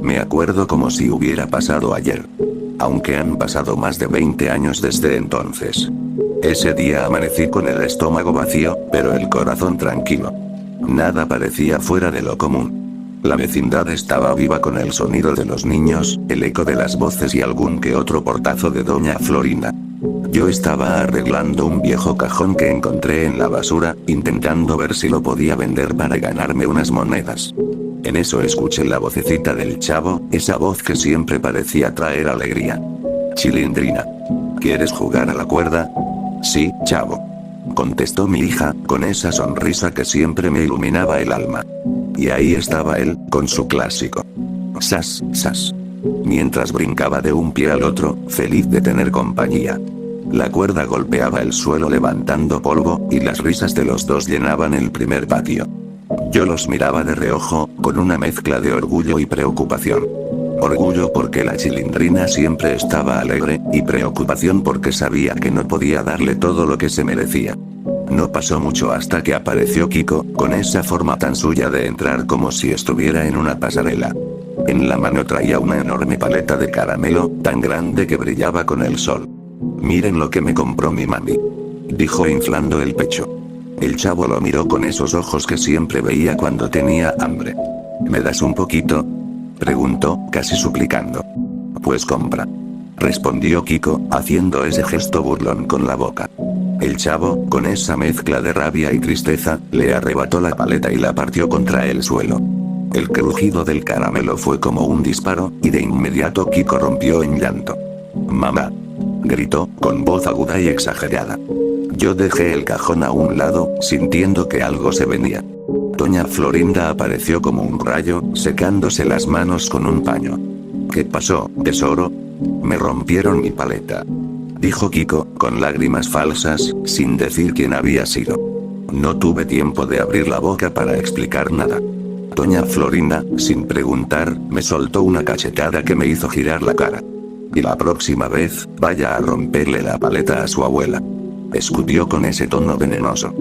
Me acuerdo como si hubiera pasado ayer. Aunque han pasado más de 20 años desde entonces. Ese día amanecí con el estómago vacío, pero el corazón tranquilo. Nada parecía fuera de lo común. La vecindad estaba viva con el sonido de los niños, el eco de las voces y algún que otro portazo de doña Florinda. Yo estaba arreglando un viejo cajón que encontré en la basura, intentando ver si lo podía vender para ganarme unas monedas. En eso escuché la vocecita del chavo, esa voz que siempre parecía traer alegría. Chilindrina. ¿Quieres jugar a la cuerda? Sí, chavo. Contestó mi hija, con esa sonrisa que siempre me iluminaba el alma. Y ahí estaba él, con su clásico. Sas, sas. Mientras brincaba de un pie al otro, feliz de tener compañía. La cuerda golpeaba el suelo levantando polvo, y las risas de los dos llenaban el primer patio. Yo los miraba de reojo, con una mezcla de orgullo y preocupación. Orgullo porque la Chilindrina siempre estaba alegre, y preocupación porque sabía que no podía darle todo lo que se merecía. No pasó mucho hasta que apareció Kiko, con esa forma tan suya de entrar como si estuviera en una pasarela. En la mano traía una enorme paleta de caramelo, tan grande que brillaba con el sol. Miren lo que me compró mi mami. Dijo inflando el pecho. El chavo lo miró con esos ojos que siempre veía cuando tenía hambre. ¿Me das un poquito?, preguntó, casi suplicando. Pues compra. Respondió Kiko, haciendo ese gesto burlón con la boca. El chavo, con esa mezcla de rabia y tristeza, le arrebató la paleta y la partió contra el suelo. El crujido del caramelo fue como un disparo, y de inmediato Kiko rompió en llanto. «¡Mamá!», gritó, con voz aguda y exagerada. Yo dejé el cajón a un lado, sintiendo que algo se venía. Doña Florinda apareció como un rayo, secándose las manos con un paño. ¿Qué pasó, tesoro? Me rompieron mi paleta. Dijo Kiko, con lágrimas falsas, sin decir quién había sido. No tuve tiempo de abrir la boca para explicar nada. Doña Florinda, sin preguntar, me soltó una cachetada que me hizo girar la cara. Y la próxima vez, vaya a romperle la paleta a su abuela. Escutió con ese tono venenoso.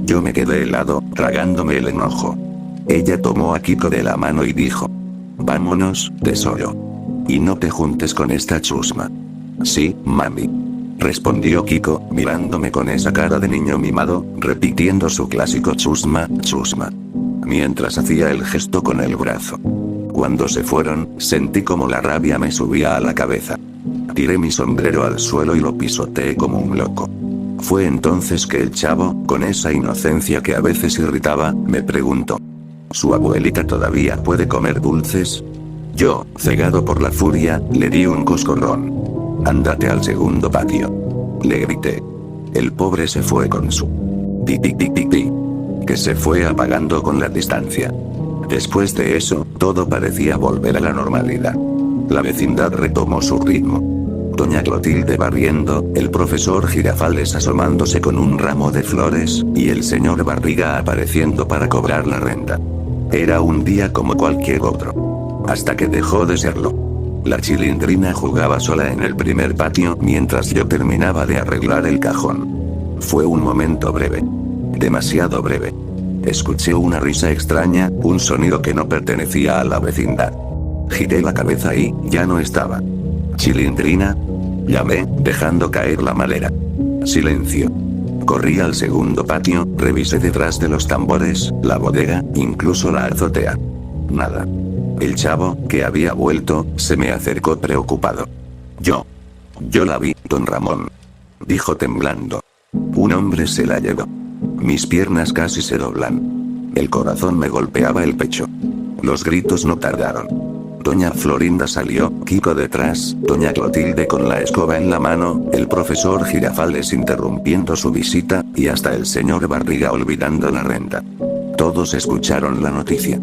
Yo me quedé helado, tragándome el enojo. Ella tomó a Kiko de la mano y dijo: «Vámonos, tesoro. Y no te juntes con esta chusma». «Sí, mami», respondió Kiko, mirándome con esa cara de niño mimado, repitiendo su clásico chusma, chusma. Mientras hacía el gesto con el brazo. Cuando se fueron, sentí como la rabia me subía a la cabeza. Tiré mi sombrero al suelo y lo pisoteé como un loco. Fue entonces que el chavo, con esa inocencia que a veces irritaba, me preguntó: ¿su abuelita todavía puede comer dulces? Yo, cegado por la furia, le di un coscorrón. «Ándate al segundo patio», le grité. El pobre se fue con su ti ti ti ti ti, que se fue apagando con la distancia. Después de eso, todo parecía volver a la normalidad. La vecindad retomó su ritmo. Doña Clotilde barriendo, el profesor Girafales asomándose con un ramo de flores, y el señor Barriga apareciendo para cobrar la renta. Era un día como cualquier otro. Hasta que dejó de serlo. La Chilindrina jugaba sola en el primer patio mientras yo terminaba de arreglar el cajón. Fue un momento breve. Demasiado breve. Escuché una risa extraña, un sonido que no pertenecía a la vecindad. Giré la cabeza y, ya no estaba. «¿Chilindrina?», llamé, dejando caer la malera. Silencio. Corrí al segundo patio, revisé detrás de los tambores, la bodega, incluso la azotea. Nada. El chavo, que había vuelto, se me acercó preocupado. Yo la vi, don Ramón», dijo temblando. «Un hombre se la llevó». Mis piernas casi se doblan. El corazón me golpeaba el pecho. Los gritos no tardaron. Doña Florinda salió, Kiko detrás, doña Clotilde con la escoba en la mano, el profesor Girafales interrumpiendo su visita, y hasta el señor Barriga olvidando la renta. Todos escucharon la noticia.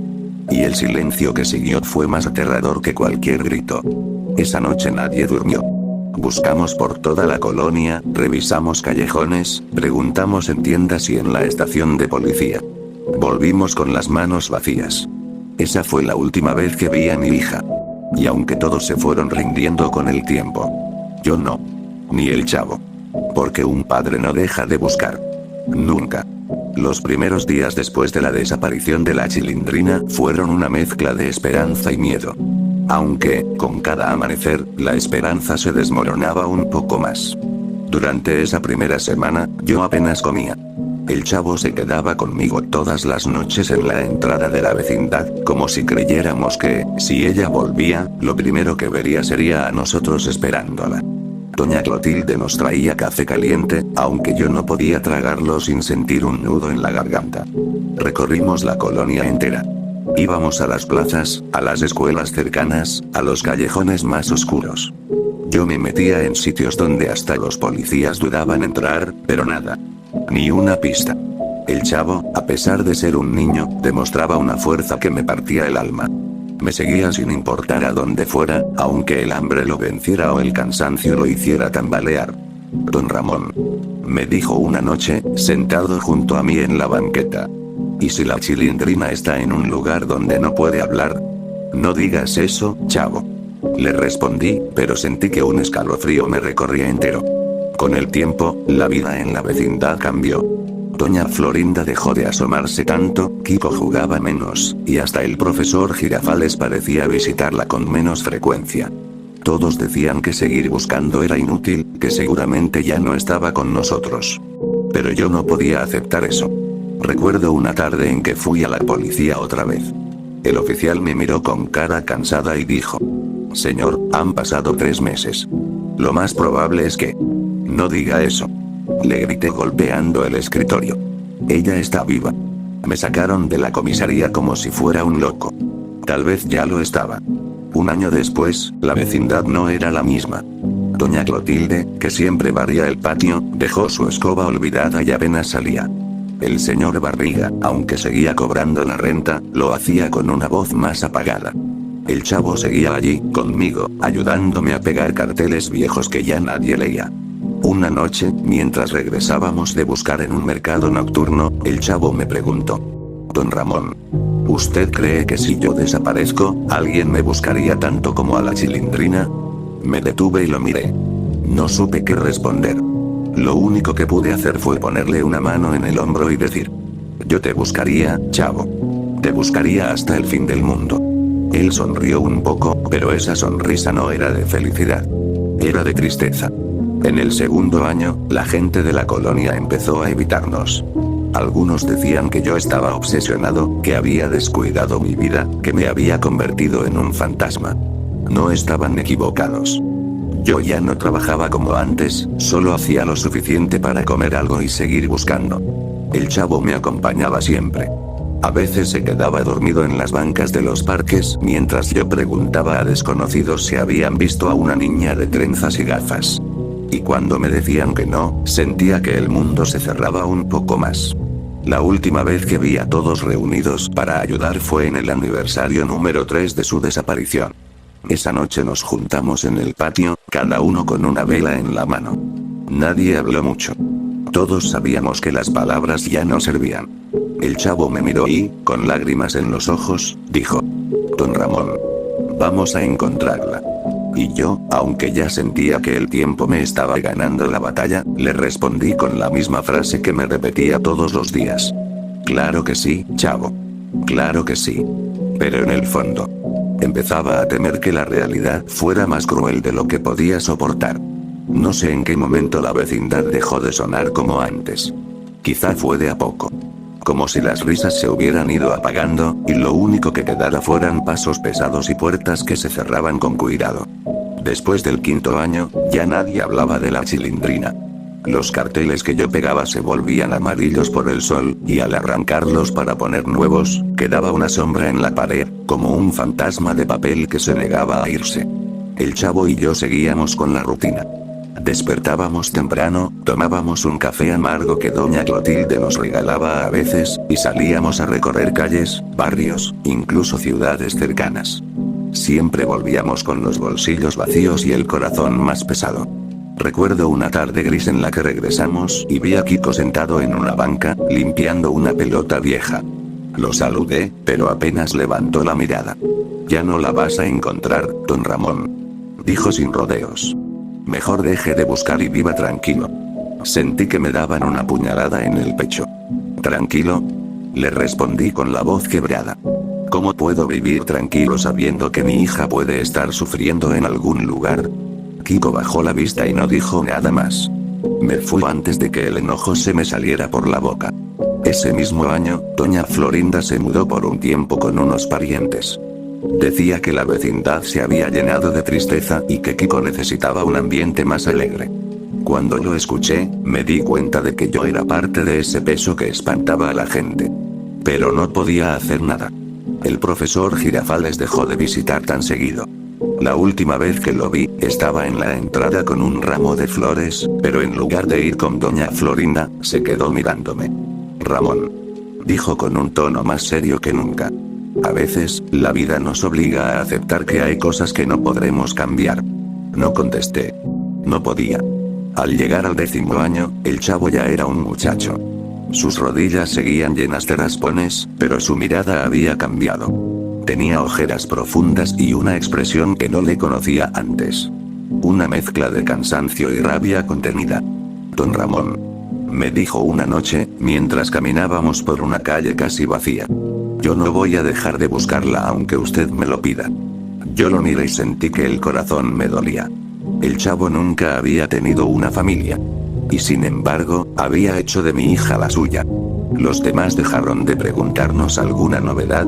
Y el silencio que siguió fue más aterrador que cualquier grito. Esa noche nadie durmió. Buscamos por toda la colonia, revisamos callejones, preguntamos en tiendas y en la estación de policía. Volvimos con las manos vacías. Esa fue la última vez que vi a mi hija. Y aunque todos se fueron rindiendo con el tiempo, yo no. Ni el chavo. Porque un padre no deja de buscar. Nunca. Los primeros días después de la desaparición de la Chilindrina fueron una mezcla de esperanza y miedo. Aunque, con cada amanecer, la esperanza se desmoronaba un poco más. Durante esa primera semana, yo apenas comía. El chavo se quedaba conmigo todas las noches en la entrada de la vecindad, como si creyéramos que, si ella volvía, lo primero que vería sería a nosotros esperándola. Doña Clotilde nos traía café caliente, aunque yo no podía tragarlo sin sentir un nudo en la garganta. Recorrimos la colonia entera. Íbamos a las plazas, a las escuelas cercanas, a los callejones más oscuros. Yo me metía en sitios donde hasta los policías dudaban entrar, pero nada. Ni una pista. El chavo, a pesar de ser un niño, demostraba una fuerza que me partía el alma. Me seguía sin importar a dónde fuera, aunque el hambre lo venciera o el cansancio lo hiciera tambalear. Don Ramón, me dijo una noche, sentado junto a mí en la banqueta. ¿Y si la Chilindrina está en un lugar donde no puede hablar? No digas eso, chavo. Le respondí, pero sentí que un escalofrío me recorría entero. Con el tiempo, la vida en la vecindad cambió. Doña Florinda dejó de asomarse tanto, Kiko jugaba menos, y hasta el profesor Girafales parecía visitarla con menos frecuencia. Todos decían que seguir buscando era inútil, que seguramente ya no estaba con nosotros. Pero yo no podía aceptar eso. Recuerdo una tarde en que fui a la policía otra vez. El oficial me miró con cara cansada y dijo: «Señor, han pasado 3 meses. Lo más probable es que...». «No diga eso», le grité golpeando el escritorio. «Ella está viva». Me sacaron de la comisaría como si fuera un loco. Tal vez ya lo estaba. Un año después, la vecindad no era la misma. Doña Clotilde, que siempre barría el patio, dejó su escoba olvidada y apenas salía. El señor Barriga, aunque seguía cobrando la renta, lo hacía con una voz más apagada. El chavo seguía allí, conmigo, ayudándome a pegar carteles viejos que ya nadie leía. Una noche, mientras regresábamos de buscar en un mercado nocturno, el chavo me preguntó: «Don Ramón, ¿usted cree que si yo desaparezco, alguien me buscaría tanto como a la Chilindrina?». Me detuve y lo miré. No supe qué responder. Lo único que pude hacer fue ponerle una mano en el hombro y decir: «Yo te buscaría, chavo. Te buscaría hasta el fin del mundo». Él sonrió un poco, pero esa sonrisa no era de felicidad. Era de tristeza. En el segundo año, la gente de la colonia empezó a evitarnos. Algunos decían que yo estaba obsesionado, que había descuidado mi vida, que me había convertido en un fantasma. No estaban equivocados. Yo ya no trabajaba como antes, solo hacía lo suficiente para comer algo y seguir buscando. El chavo me acompañaba siempre. A veces se quedaba dormido en las bancas de los parques mientras yo preguntaba a desconocidos si habían visto a una niña de trenzas y gafas. Y cuando me decían que no, sentía que el mundo se cerraba un poco más. La última vez que vi a todos reunidos para ayudar fue en el aniversario número 3 de su desaparición. Esa noche nos juntamos en el patio, cada uno con una vela en la mano. Nadie habló mucho. Todos sabíamos que las palabras ya no servían. El chavo me miró y, con lágrimas en los ojos, dijo: «Don Ramón, vamos a encontrarla». Y yo, aunque ya sentía que el tiempo me estaba ganando la batalla, le respondí con la misma frase que me repetía todos los días: «Claro que sí, chavo. Claro que sí». Pero en el fondo, empezaba a temer que la realidad fuera más cruel de lo que podía soportar. No sé en qué momento la vecindad dejó de sonar como antes. Quizá fue de a poco. Como si las risas se hubieran ido apagando, y lo único que quedara fueran pasos pesados y puertas que se cerraban con cuidado. Después del 5.º año, ya nadie hablaba de la Chilindrina. Los carteles que yo pegaba se volvían amarillos por el sol, y al arrancarlos para poner nuevos, quedaba una sombra en la pared, como un fantasma de papel que se negaba a irse. El chavo y yo seguíamos con la rutina. Despertábamos temprano, tomábamos un café amargo que doña Clotilde nos regalaba a veces, y salíamos a recorrer calles, barrios, incluso ciudades cercanas. Siempre volvíamos con los bolsillos vacíos y el corazón más pesado. Recuerdo una tarde gris en la que regresamos y vi a Kiko sentado en una banca, limpiando una pelota vieja. Lo saludé, pero apenas levantó la mirada. «Ya no la vas a encontrar, don Ramón», dijo sin rodeos. «Mejor deje de buscar y viva tranquilo». Sentí que me daban una puñalada en el pecho. Tranquilo, le respondí con la voz quebrada. ¿Cómo puedo vivir tranquilo sabiendo que mi hija puede estar sufriendo en algún lugar? Kiko bajó la vista y no dijo nada más. Me fui antes de que el enojo se me saliera por la boca. Ese mismo año, doña Florinda se mudó por un tiempo con unos parientes. Decía que la vecindad se había llenado de tristeza y que Kiko necesitaba un ambiente más alegre. Cuando lo escuché, me di cuenta de que yo era parte de ese peso que espantaba a la gente. Pero no podía hacer nada. El profesor Girafales dejó de visitar tan seguido. La última vez que lo vi, estaba en la entrada con un ramo de flores, pero en lugar de ir con doña Florinda, se quedó mirándome. Ramón, dijo con un tono más serio que nunca. A veces, la vida nos obliga a aceptar que hay cosas que no podremos cambiar. No contesté. No podía. Al llegar al 10º año, el chavo ya era un muchacho. Sus rodillas seguían llenas de raspones, pero su mirada había cambiado. Tenía ojeras profundas y una expresión que no le conocía antes. Una mezcla de cansancio y rabia contenida. Don Ramón, me dijo una noche, mientras caminábamos por una calle casi vacía. Yo no voy a dejar de buscarla aunque usted me lo pida. Yo lo miré y sentí que el corazón me dolía. El chavo nunca había tenido una familia. Y sin embargo, había hecho de mi hija la suya. Los demás dejaron de preguntarnos alguna novedad.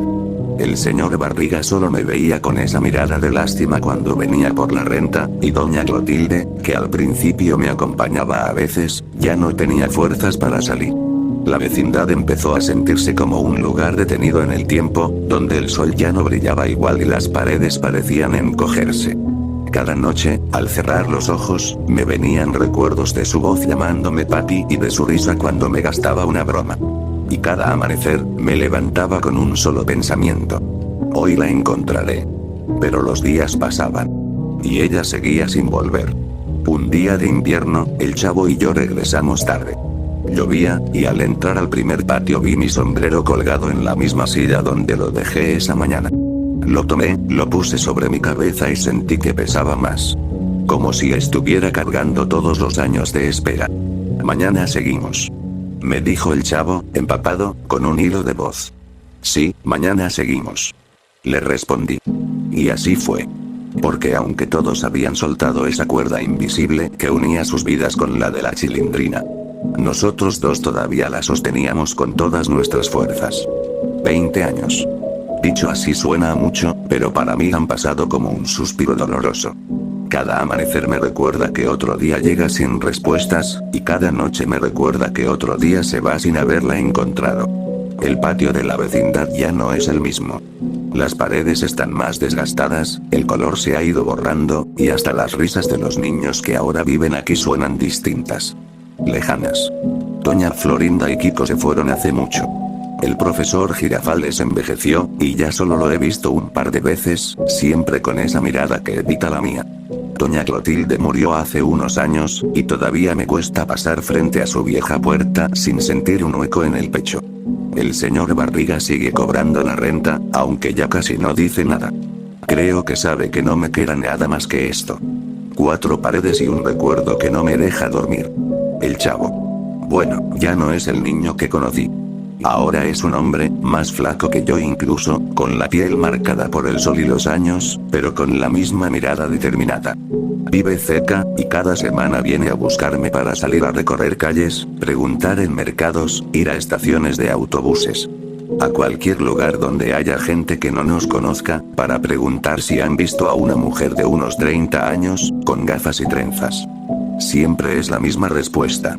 El señor Barriga solo me veía con esa mirada de lástima cuando venía por la renta, y doña Clotilde, que al principio me acompañaba a veces, ya no tenía fuerzas para salir. La vecindad empezó a sentirse como un lugar detenido en el tiempo, donde el sol ya no brillaba igual y las paredes parecían encogerse. Cada noche, al cerrar los ojos, me venían recuerdos de su voz llamándome papi y de su risa cuando me gastaba una broma. Y cada amanecer, me levantaba con un solo pensamiento. Hoy la encontraré. Pero los días pasaban. Y ella seguía sin volver. Un día de invierno, el chavo y yo regresamos tarde. Llovía, y al entrar al primer patio vi mi sombrero colgado en la misma silla donde lo dejé esa mañana. Lo tomé, lo puse sobre mi cabeza y sentí que pesaba más. Como si estuviera cargando todos los años de espera. Mañana seguimos. Me dijo el chavo, empapado, con un hilo de voz. Sí, mañana seguimos. Le respondí. Y así fue. Porque aunque todos habían soltado esa cuerda invisible que unía sus vidas con la de la Chilindrina, nosotros dos todavía la sosteníamos con todas nuestras fuerzas. 20 años. Dicho así suena a mucho, pero para mí han pasado como un suspiro doloroso. Cada amanecer me recuerda que otro día llega sin respuestas, y cada noche me recuerda que otro día se va sin haberla encontrado. El patio de la vecindad ya no es el mismo. Las paredes están más desgastadas, el color se ha ido borrando, y hasta las risas de los niños que ahora viven aquí suenan distintas. Lejanas. Doña Florinda y Kiko se fueron hace mucho. El profesor Girafales envejeció, y ya solo lo he visto un par de veces, siempre con esa mirada que evita la mía. Doña Clotilde murió hace unos años, y todavía me cuesta pasar frente a su vieja puerta sin sentir un hueco en el pecho. El señor Barriga sigue cobrando la renta, aunque ya casi no dice nada. Creo que sabe que no me queda nada más que esto. 4 paredes y un recuerdo que no me deja dormir. El chavo. Bueno, ya no es el niño que conocí. Ahora es un hombre, más flaco que yo incluso, con la piel marcada por el sol y los años, pero con la misma mirada determinada. Vive cerca, y cada semana viene a buscarme para salir a recorrer calles, preguntar en mercados, ir a estaciones de autobuses. A cualquier lugar donde haya gente que no nos conozca, para preguntar si han visto a una mujer de unos 30 años, con gafas y trenzas. Siempre es la misma respuesta.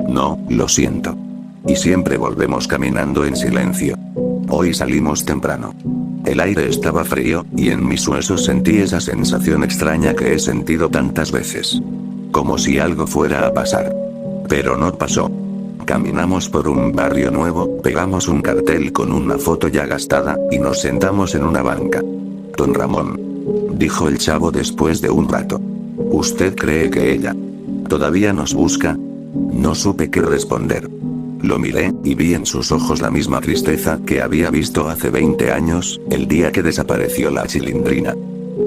No, lo siento. Y siempre volvemos caminando en silencio. Hoy salimos temprano. El aire estaba frío, y en mis huesos sentí esa sensación extraña que he sentido tantas veces. Como si algo fuera a pasar. Pero no pasó. Caminamos por un barrio nuevo, pegamos un cartel con una foto ya gastada, y nos sentamos en una banca. Don Ramón, dijo el chavo después de un rato. ¿Usted cree que ella todavía nos busca? No supe qué responder. Lo miré, y vi en sus ojos la misma tristeza que había visto hace 20 años, el día que desapareció la Chilindrina.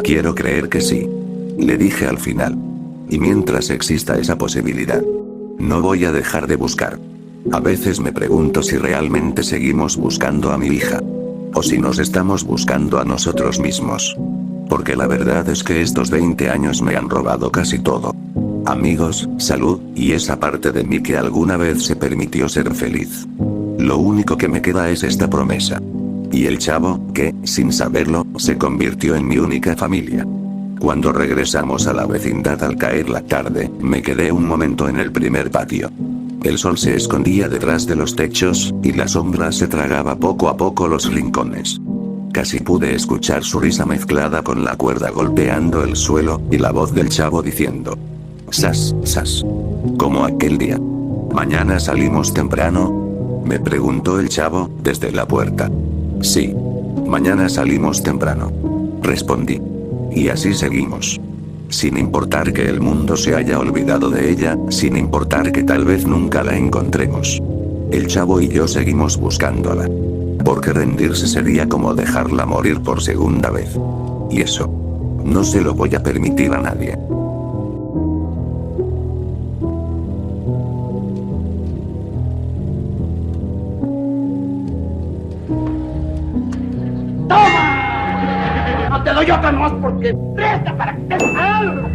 Quiero creer que sí. Le dije al final. Y mientras exista esa posibilidad, no voy a dejar de buscar. A veces me pregunto si realmente seguimos buscando a mi hija. O si nos estamos buscando a nosotros mismos. Porque la verdad es que estos 20 años me han robado casi todo. Amigos, salud, y esa parte de mí que alguna vez se permitió ser feliz. Lo único que me queda es esta promesa. Y el chavo, que, sin saberlo, se convirtió en mi única familia. Cuando regresamos a la vecindad al caer la tarde, me quedé un momento en el primer patio. El sol se escondía detrás de los techos, y la sombra se tragaba poco a poco los rincones. Casi pude escuchar su risa mezclada con la cuerda golpeando el suelo, y la voz del chavo diciendo: sas, sas. Como aquel día. ¿Mañana salimos temprano?, me preguntó el chavo, desde la puerta. Sí. Mañana salimos temprano, respondí. Y así seguimos. Sin importar que el mundo se haya olvidado de ella, sin importar que tal vez nunca la encontremos. El chavo y yo seguimos buscándola. Porque rendirse sería como dejarla morir por segunda vez. Y eso no se lo voy a permitir a nadie. ¡Toma! No te doy otra más porque presta para que te algo.